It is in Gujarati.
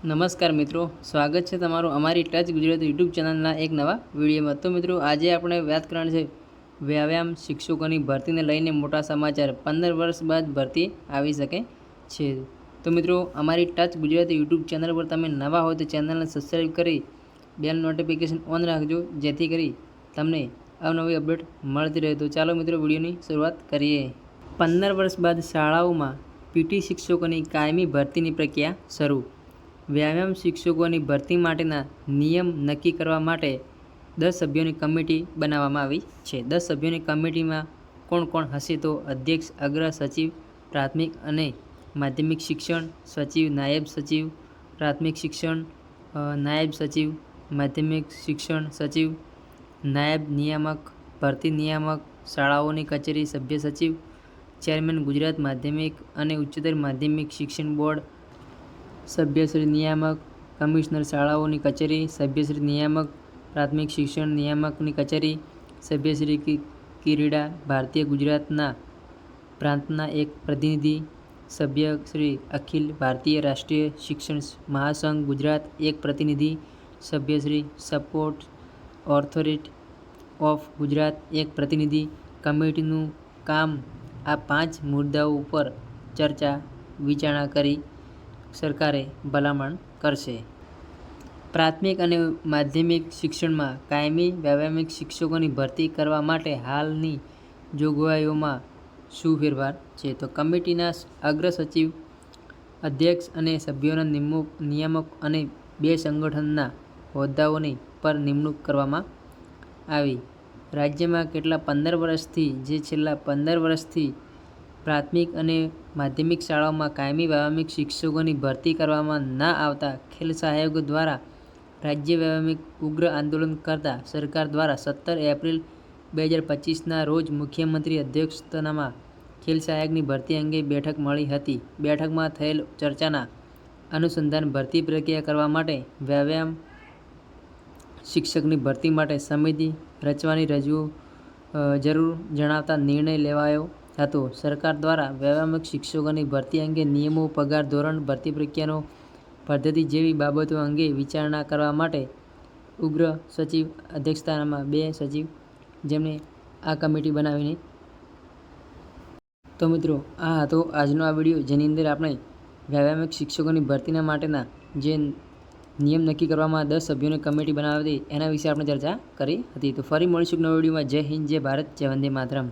નમસ્કાર મિત્રો, સ્વાગત છે તમારું અમારી ટચ ગુજરાતી યુટ્યુબ ચેનલના એક નવા વિડીયોમાં। તો મિત્રો, આજે આપણે વાત કરવાની છે વ્યાયામ શિક્ષકોની ભરતીને લઈને મોટા સમાચાર। 15 વર્ષ બાદ ભરતી આવી શકે છે। તો મિત્રો, અમારી ટચ ગુજરાતી યુટ્યુબ ચેનલ પર તમે નવા હોય તો ચેનલને સબસ્ક્રાઈબ કરી બેલ નોટિફિકેશન ઓન રાખજો, જેથી કરી તમને અવનવી અપડેટ મળતી રહે। તો ચાલો મિત્રો, વિડીયોની શરૂઆત કરીએ। 15 વર્ષ બાદ શાળાઓમાં પીટી શિક્ષકોની કાયમી ભરતીની પ્રક્રિયા શરૂ। વ્યાયામ શિક્ષકોની ભરતી માટેના નિયમ નક્કી કરવા માટે 10 સભ્યોની કમિટી બનાવવામાં આવી છે। 10 સભ્યોની કમિટીમાં કોણ કોણ હશે? તો અધ્યક્ષ, અગ્ર સચિવ પ્રાથમિક અને માધ્યમિક શિક્ષણ, સચિવ, નાયબ સચિવ પ્રાથમિક શિક્ષણ, નાયબ સચિવ માધ્યમિક શિક્ષણ, સચિવ, નાયબ નિયામક ભરતી નિયામક, શાળાઓની કચેરી સભ્ય સચિવ, ચેરમેન ગુજરાત માધ્યમિક અને ઉચ્ચતર માધ્યમિક શિક્ષણ બોર્ડ, સભ્યશ્રી નિયામક, કમિશનર શાળાઓની કચેરી, સભ્યશ્રી નિયામક પ્રાથમિક શિક્ષણ નિયામકની કચેરી, સભ્યશ્રી ક્રીડા ભારતીય ગુજરાતના પ્રાંતના એક પ્રતિનિધિ, સભ્યશ્રી અખિલ ભારતીય રાષ્ટ્રીય શિક્ષણ મહાસંઘ ગુજરાત એક પ્રતિનિધિ, સભ્યશ્રી સપોર્ટ ઓથોરિટી ઓફ ગુજરાત એક પ્રતિનિધિ। કમિટીનું કામ આ 5 મુદ્દાઓ ઉપર ચર્ચા વિચારણા કરી સરકારે ભલામણ કરશે। પ્રાથમિક અને માધ્યમિક શિક્ષણમાં કાયમી વ્યાયામિક શિક્ષકોની ભરતી કરવા માટે હાલની જોગવાઈઓમાં શું ફેરફાર છે? તો કમિટીના અગ્ર સચિવ, અધ્યક્ષ અને સભ્યોના નિયામક અને 2 સંગઠનના હોદ્દાઓની પર નિમણૂક કરવામાં આવી। રાજ્યમાં છેલ્લા 15 વર્ષથી પ્રાથમિક અને માધ્યમિક શાળાઓમાં કાયમી વ્યાયામિક શિક્ષકોની ભરતી કરવામાં ના આવતા ખેલ સહાયકો દ્વારા રાજ્ય વ્યાયામિક ઉગ્ર આંદોલન કરતા સરકાર દ્વારા 17 એપ્રિલ 2025ના રોજ મુખ્યમંત્રી અધ્યક્ષતામાં ખેલ સહાયકની ભરતી અંગે બેઠક મળી હતી। બેઠકમાં થયેલ ચર્ચાના અનુસંધાન ભરતી પ્રક્રિયા કરવા માટે વ્યાયામ શિક્ષકની ભરતી માટે સમિતિ રચવાની જરૂર જણાવતા નિર્ણય લેવાયો હતો। સરકાર દ્વારા વ્યાયામિક શિક્ષકોની ભરતી અંગે નિયમો, પગાર ધોરણ, ભરતી પ્રક્રિયાનો પદ્ધતિ જેવી બાબતો અંગે વિચારણા કરવા માટે અગ્ર સચિવ અધ્યક્ષતામાં 2 સચિવ, જેમણે આ કમિટી બનાવીને। તો મિત્રો, આ હતો આજનો આ વિડીયો, જેની અંદર આપણે વ્યાયામિક શિક્ષકોની ભરતીના માટેના જે નિયમ નક્કી કરવામાં 10 સભ્યોની કમિટી બનાવી હતી એના વિશે આપણે ચર્ચા કરી હતી। તો ફરી મળીશું નવા વિડીયોમાં। જય હિન્દ, જય ભારત, જય વંદે માતરમ।